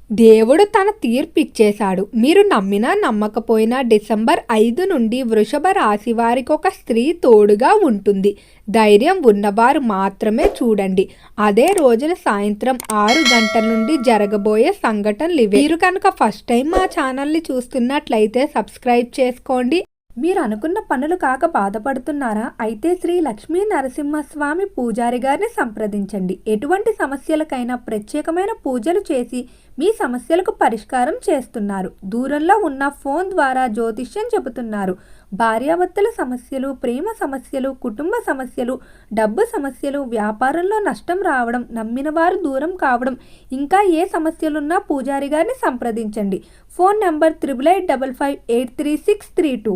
దేవుడు తన తీర్పిచ్చేశాడు. మీరు నమ్మినా నమ్మకపోయినా డిసెంబర్ 5 నుండి వృషభ రాశి వారికి ఒక స్త్రీ తోడుగా ఉంటుంది. ధైర్యం ఉన్నవారు మాత్రమే చూడండి. అదే రోజున సాయంత్రం 6 గంటల నుండి జరగబోయే సంఘటనలు ఇవే. మీరు కనుక ఫస్ట్ టైం మా ఛానల్ని చూస్తున్నట్లయితే సబ్స్క్రైబ్ చేసుకోండి. మీరు అనుకున్న పనులు కాక బాధపడుతున్నారా? అయితే శ్రీ లక్ష్మీ నరసింహస్వామి పూజారి గారిని సంప్రదించండి. ఎటువంటి సమస్యలకైనా ప్రత్యేకమైన పూజలు చేసి మీ సమస్యలకు పరిష్కారం చేస్తున్నారు. దూరంలో ఉన్న ఫోన్ ద్వారా జ్యోతిష్యం చెబుతున్నారు. భార్యాభర్తల సమస్యలు, ప్రేమ సమస్యలు, కుటుంబ సమస్యలు, డబ్బు సమస్యలు, వ్యాపారంలో నష్టం రావడం, నమ్మిన వారు దూరం కావడం, ఇంకా ఏ సమస్యలున్నా పూజారి గారిని సంప్రదించండి. Phone number 8855533632.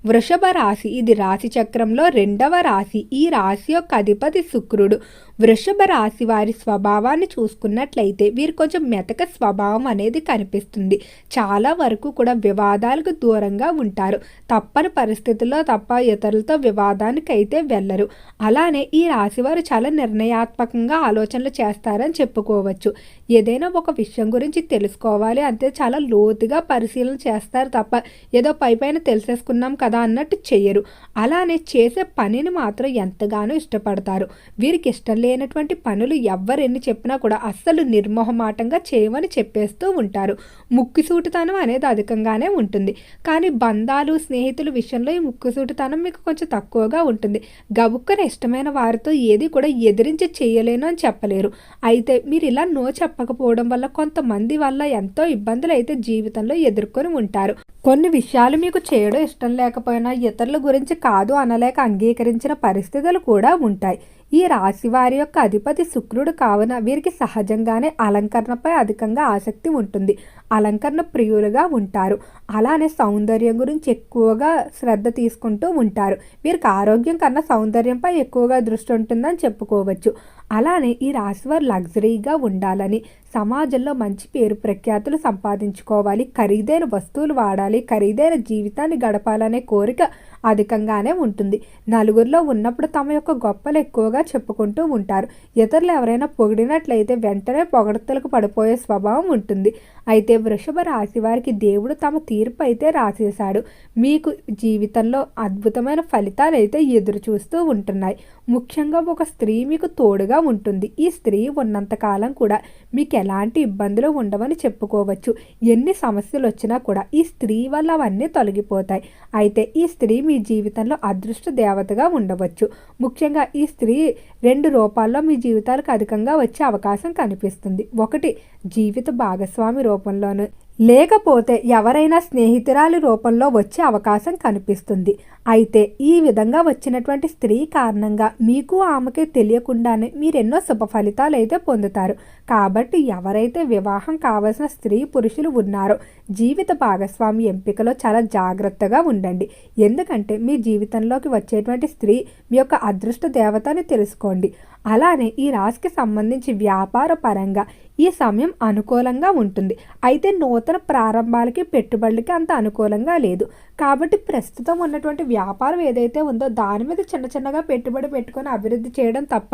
వృషభ రాశి ఇది రాశి చక్రంలో 2వ రాశి. ఈ రాశి యొక్క అధిపతి శుక్రుడు. వృషభ రాశి వారి స్వభావాన్ని చూసుకున్నట్లయితే వీరు కొంచెం మెతక స్వభావం అనేది కనిపిస్తుంది. చాలా వరకు కూడా వివాదాలకు దూరంగా ఉంటారు. తప్పని పరిస్థితుల్లో తప్ప ఇతరులతో వివాదానికి అయితే వెళ్ళరు. అలానే ఈ రాశి వారు చాలా నిర్ణయాత్మకంగా ఆలోచనలు చేస్తారని చెప్పుకోవచ్చు. ఏదైనా ఒక విషయం గురించి తెలుసుకోవాలి అంటే చాలా లోతుగా పరిశీలన చేస్తారు తప్ప ఏదో పైపైన తెలిసేసుకున్నాం కదా అన్నట్టు చెయ్యరు. అలానే చేసే పనిని మాత్రం ఎంతగానో ఇష్టపడతారు. వీరికి ఇష్టం లేనటువంటి పనులు ఎవ్వరెన్ని చెప్పినా కూడా అస్సలు నిర్మోహమాటంగా చేయమని చెప్పేస్తూ ఉంటారు. ముక్కుసూటితనం అనేది అధికంగానే ఉంటుంది. కానీ బంధాలు, స్నేహితుల విషయంలో ఈ ముక్కుసూటితనం మీకు కొంచెం తక్కువగా ఉంటుంది. గబుక్కన ఇష్టమైన వారితో ఏది కూడా ఎదిరించి చేయలేను అని చెప్పలేరు. అయితే మీరు ఇలా నో చెప్పకపోవడం వల్ల కొంతమంది వల్ల ఎంతో ఇబ్బందులు అయితే జీవితంలో ఎదుర్కొని ఉంటారు. కొన్ని విషయాలు మీకు చేయడం ఇష్టం లేకపోయినా ఇతరుల గురించి కాదు అనలేక అంగీకరించిన పరిస్థితులు కూడా ఉంటాయి. ఈ రాశి వారి యొక్క అధిపతి శుక్రుడు కావున వీరికి సహజంగానే అలంకరణపై అధికంగా ఆసక్తి ఉంటుంది. అలంకరణ ప్రియులుగా ఉంటారు. అలానే సౌందర్యం గురించి ఎక్కువగా శ్రద్ధ తీసుకుంటూ ఉంటారు. వీరికి ఆరోగ్యం కన్నా సౌందర్యంపై ఎక్కువగా దృష్టి ఉంటుందని చెప్పుకోవచ్చు. అలానే ఈ రాశి వారు లగ్జరీగా ఉండాలని, సమాజంలో మంచి పేరు ప్రఖ్యాతులు సంపాదించుకోవాలి, ఖరీదైన వస్తువులు వాడాలి, ఖరీదైన జీవితాన్ని గడపాలనే కోరిక అధికంగానే ఉంటుంది. నలుగురిలో ఉన్నప్పుడు తమ యొక్క గొప్పలు ఎక్కువగా చెప్పుకుంటూ ఉంటారు. ఇతరులు ఎవరైనా పొగిడినట్లయితే వెంటనే పొగడతలకు పడిపోయే స్వభావం ఉంటుంది. అయితే వృషభ రాశి వారికి దేవుడు తమ తీర్పు అయితే రాసేశాడు. మీకు జీవితంలో అద్భుతమైన ఫలితాలు అయితే ఎదురు చూస్తూ ఉంటున్నాయి. ముఖ్యంగా ఒక స్త్రీ మీకు తోడుగా ఉంటుంది. ఈ స్త్రీ ఉన్నంతకాలం కూడా మీకు ఎలాంటి ఇబ్బందులు ఉండవని చెప్పుకోవచ్చు. ఎన్ని సమస్యలు వచ్చినా కూడా ఈ స్త్రీ వల్ల అవన్నీ తొలగిపోతాయి. అయితే ఈ స్త్రీ మీ జీవితంలో అదృష్ట దేవతగా ఉండవచ్చు. ముఖ్యంగా ఈ స్త్రీ 2 రూపాల్లో మీ జీవితాలకు అధికంగా వచ్చే అవకాశం కనిపిస్తుంది. ఒకటి జీవిత భాగస్వామి రూపంలోను, లేకపోతే ఎవరైనా స్నేహితురాలి రూపంలో వచ్చే అవకాశం కనిపిస్తుంది. అయితే ఈ విధంగా వచ్చినటువంటి స్త్రీ కారణంగా మీకు ఆమెకి తెలియకుండానే మీరెన్నో శుభ ఫలితాలు అయితే పొందుతారు. కాబట్టి ఎవరైతే వివాహం కావాల్సిన స్త్రీ పురుషులు ఉన్నారో జీవిత భాగస్వామి ఎంపికలో చాలా జాగ్రత్తగా ఉండండి. ఎందుకంటే మీ జీవితంలోకి వచ్చేటువంటి స్త్రీ మీ యొక్క అదృష్ట దేవతని తెలుసుకోండి. అలానే ఈ రాశికి సంబంధించి వ్యాపార పరంగా ఈ సమయం అనుకూలంగా ఉంటుంది. అయితే నూతన ప్రారంభాలకి, పెట్టుబడులకి అంత అనుకూలంగా లేదు. కాబట్టి ప్రస్తుతం ఉన్నటువంటి వ్యాపారం ఏదైతే ఉందో దాని మీద చిన్న చిన్నగా పెట్టుబడి పెట్టుకొని అభివృద్ధి చేయడం తప్ప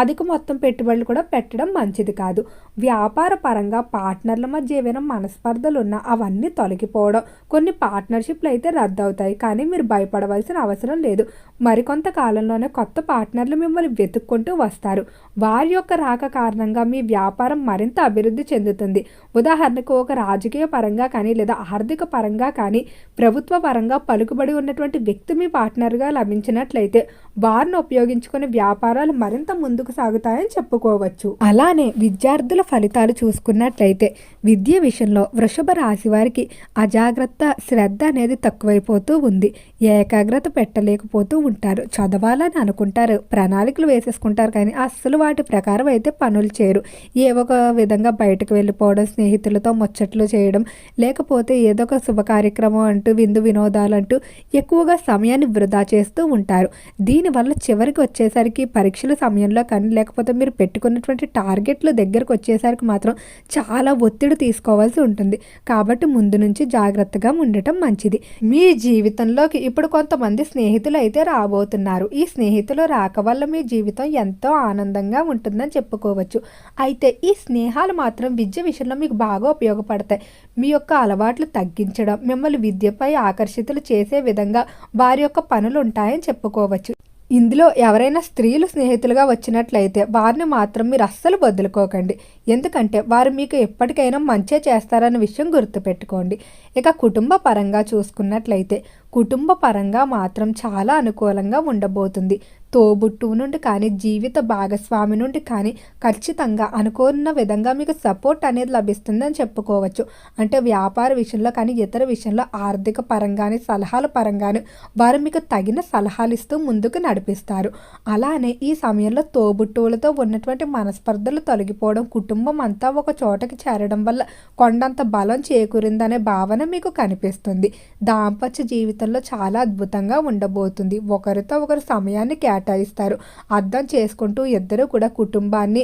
అధిక మొత్తం పెట్టుబడులు కూడా పెట్టడం మంచిది కాదు. వ్యాపార పరంగా పార్ట్నర్ల మధ్య ఏవైనా మనస్పర్ధలు ఉన్నా అవన్నీ తొలగిపోవడం, కొన్ని పార్ట్నర్షిప్లు అయితే రద్దవుతాయి. కానీ మీరు భయపడవలసిన అవసరం లేదు. మరికొంత కాలంలోనే కొత్త పార్ట్నర్లు మిమ్మల్ని వెతుక్కుంటూ వస్తారు. వారి యొక్క రాక కారణంగా మీ వ్యాపారం మరింత అభివృద్ధి చెందుతుంది. ఉదాహరణకు ఒక రాజకీయ పరంగా కానీ లేదా ఆర్థిక పరంగా కానీ ప్రభుత్వ పరంగా పలుకుబడి ఉన్నటువంటి వ్యక్తి మీ పార్ట్నర్గా లభించినట్లయితే వారిని ఉపయోగించుకునే వ్యాపారాలు మరింత ముందుకు సాగుతాయని చెప్పుకోవచ్చు. అలానే విద్యార్థుల ఫలితాలు చూసుకున్నట్లయితే విద్య విషయంలో వృషభ రాశి వారికి అజాగ్రత్త, శ్రద్ధ అనేది తక్కువైపోతూ ఉంది. ఏకాగ్రత పెట్టలేకపోతూ ఉంటారు. చదవాలని అనుకుంటారు, ప్రణాళికలు వేసేసుకుంటారు, కానీ అస్సలు వాటి ప్రకారం అయితే పనులు చేయరు. ఏ ఒక విధంగా బయటకు వెళ్ళిపోవడం, స్నేహితులతో ముచ్చట్లు చేయడం, లేకపోతే ఏదో ఒక శుభ కార్యక్రమం అంటూ విందు వినోదాలంటూ ఎక్కువగా సమయాన్ని వృధా చేస్తూ ఉంటారు. దీనివల్ల చివరికి వచ్చేసరికి పరీక్షల సమయంలో కానీ లేకపోతే మీరు పెట్టుకున్నటువంటి టార్గెట్లు దగ్గరకు వచ్చేసరికి మాత్రం చాలా ఒత్తిడి తీసుకోవాల్సి ఉంటుంది. కాబట్టి ముందు నుంచి జాగ్రత్తగా ఉండటం మంచిది. మీ జీవితంలోకి ఇప్పుడు కొంతమంది స్నేహితులు అయితే రాబోతున్నారు. ఈ స్నేహితులు రాక వల్ల మీ జీవితం ఎంతో ఆనందంగా ఉంటుందని చెప్పుకోవచ్చు. అయితే ఈ స్నేహాలు మాత్రం విద్య విషయంలో మీకు బాగా ఉపయోగపడతాయి. మీ యొక్క అలవాట్లు తగ్గించడం, మిమ్మల్ని విద్యపై ఆకర్షితులు చేసే విధంగా వారి యొక్క పనులు ఉంటాయని చెప్పుకోవచ్చు. ఇందులో ఎవరైనా స్త్రీలు స్నేహితులుగా వచ్చినట్లయితే వారిని మాత్రం మీరు అస్సలు వదులుకోకండి. ఎందుకంటే వారు మీకు ఎప్పటికైనా మంచే చేస్తారన్న విషయం గుర్తుపెట్టుకోండి. ఇక కుటుంబ పరంగా చూసుకున్నట్లయితే కుటుంబ పరంగా మాత్రం చాలా అనుకూలంగా ఉండబోతుంది. తోబుట్టువు నుండి కానీ జీవిత భాగస్వామి నుండి కానీ ఖచ్చితంగా అనుకున్న విధంగా మీకు సపోర్ట్ అనేది లభిస్తుందని చెప్పుకోవచ్చు. అంటే వ్యాపార విషయంలో కానీ ఇతర విషయంలో ఆర్థిక పరంగానే సలహాల పరంగానే వారు మీకు తగిన సలహాలు ఇస్తూ ముందుకు నడిపిస్తారు. అలానే ఈ సమయంలో తోబుట్టువులతో ఉన్నటువంటి మనస్పర్ధలు తొలగిపోవడం, కుటుంబం అంతా ఒక చోటకి చేరడం వల్ల కొండంత బలం చేకూరిందనే భావన మీకు కనిపిస్తుంది. దాంపత్య జీవితంలో చాలా అద్భుతంగా ఉండబోతుంది. ఒకరితో ఒకరు సమయాన్ని కేటాయిస్తారు. అర్థం చేసుకుంటూ ఇద్దరు కూడా కుటుంబాన్ని,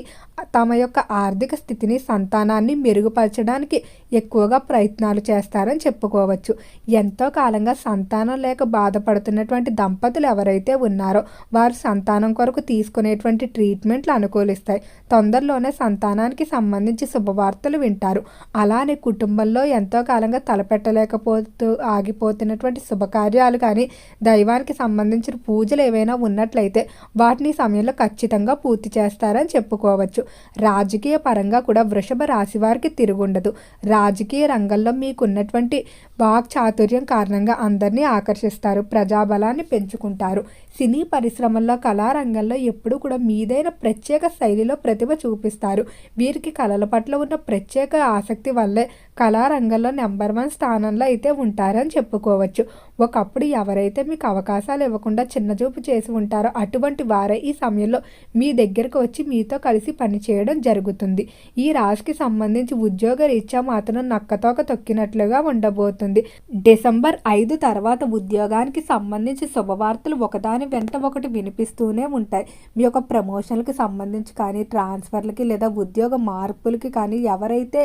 తమ యొక్క ఆర్థిక స్థితిని, సంతానాన్ని మెరుగుపరచడానికి ఎక్కువగా ప్రయత్నాలు చేస్తారని చెప్పుకోవచ్చు. ఎంతో కాలంగా సంతానం లేక బాధపడుతున్నటువంటి దంపతులు ఎవరైతే ఉన్నారో వారు సంతానం కొరకు తీసుకునేటువంటి ట్రీట్మెంట్లు అనుకూలిస్తాయి. తొందరలోనే సంతానానికి సంబంధించి శుభవార్తలు వింటారు. అలానే కుటుంబంలో ఎంతో కాలంగా తలపెట్టలేకపోతూ ఆగిపోతున్నటువంటి శుభకార్యాలు కానీ, దైవానికి సంబంధించిన పూజలు ఏవైనా ఉన్నట్లయితే వాటిని సమయంలో ఖచ్చితంగా పూర్తి చేస్తారని చెప్పుకోవచ్చు. రాజకీయ పరంగా కూడా వృషభ రాశి వారికి తిరుగుండదు. రాజకీయ రంగంలో మీకున్నటువంటి వాక్చాతుర్యం కారణంగా అందరినీ ఆకర్షిస్తారు. ప్రజాబలాన్ని పెంచుకుంటారు. సినీ పరిశ్రమల్లో, కళారంగంలో ఎప్పుడు కూడా మీదైన ప్రత్యేక శైలిలో ప్రతిభ చూపిస్తారు. వీరికి కళల పట్ల ఉన్న ప్రత్యేక ఆసక్తి వల్లే కళారంగంలో నెంబర్ 1 స్థానంలో అయితే ఉంటారని చెప్పుకోవచ్చు. ఒకప్పుడు ఎవరైతే మీకు అవకాశాలు ఇవ్వకుండా చిన్నచూపు చేసి ఉంటారో అటువంటి వారే ఈ సమయంలో మీ దగ్గరకు వచ్చి మీతో కలిసి పనిచేయడం జరుగుతుంది. ఈ రాశికి సంబంధించి ఉద్యోగ రీత్యా మాత్రం నక్కతోక తొక్కినట్లుగా ఉండబోతుంది. డిసెంబర్ 5 తర్వాత ఉద్యోగానికి సంబంధించి శుభవార్తలు ఒకదాని వెంట ఒకటి వినిపిస్తూనే ఉంటాయి. మీ యొక్క ప్రమోషన్లకు సంబంధించి కానీ, ట్రాన్స్ఫర్లకి లేదా ఉద్యోగ మార్పులకి కానీ, ఎవరైతే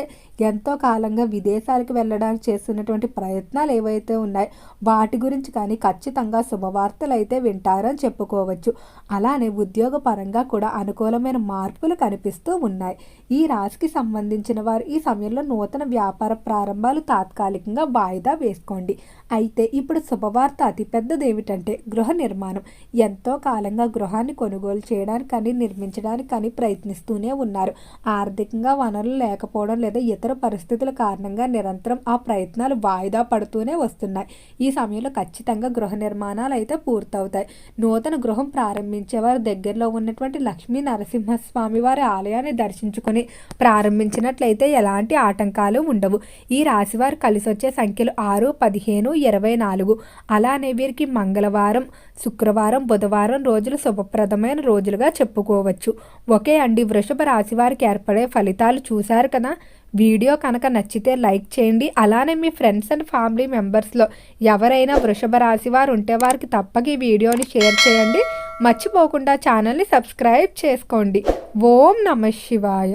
ఎంతో కాలంగా విదేశాలకు వెళ్ళడానికి చేస్తున్నటువంటి ప్రయత్నాలు ఏవైతే ఉన్నాయో వాటి గురించి కానీ ఖచ్చితంగా శుభవార్తలు అయితే వింటారని చెప్పుకోవచ్చు. అలానే ఉద్యోగ పరంగా కూడా అనుకూలమైన మార్పులు కనిపిస్తూ ఉన్నాయి. ఈ రాశికి సంబంధించిన వారు ఈ సమయంలో నూతన వ్యాపార ప్రారంభాలు తాత్కాలికంగా వాయిదా వేసుకోండి. అయితే ఇప్పుడు శుభవార్త అతిపెద్దది ఏమిటంటే గృహ నిర్మాణం. ఎంతో కాలంగా గృహాన్ని కొనుగోలు చేయడానికి కానీ, నిర్మించడానికి కానీ ప్రయత్నిస్తూనే ఉన్నారు. ఆర్థికంగా వనరులు లేకపోవడం లేదా ఇతర పరిస్థితుల కారణంగా నిరంతరం ఆ ప్రయత్నాలు వాయిదా పడుతూనే వస్తున్నాయి. ఈ సమయంలో ఖచ్చితంగా గృహ నిర్మాణాలు అయితే పూర్తవుతాయి. నూతన గృహం ప్రారంభించేవారు దగ్గరలో ఉన్నటువంటి లక్ష్మీ నరసింహస్వామి వారి ఆలయాన్ని దర్శించుకొని ప్రారంభించినట్లయితే ఎలాంటి ఆటంకాలు ఉండవు. ఈ రాశివారు కలిసి వచ్చే సంఖ్యలు 6, 15, 24. అలానే వీరికి మంగళవారం, శుక్రవారం, బుధవారం రోజులు శుభప్రదమైన రోజులుగా చెప్పుకోవచ్చు. ఓకే అండి, వృషభ రాశి వారికి ఏర్పడే ఫలితాలు చూశారు కదా. వీడియో కనుక నచ్చితే లైక్ చేయండి. అలానే మీ ఫ్రెండ్స్ అండ్ ఫ్యామిలీ మెంబర్స్లో ఎవరైనా వృషభ రాశి వారు ఉంటే వారికి తప్పక ఈ వీడియోని షేర్ చేయండి. మర్చిపోకుండా ఛానల్ని సబ్స్క్రైబ్ చేసుకోండి. ఓం నమః శివాయ.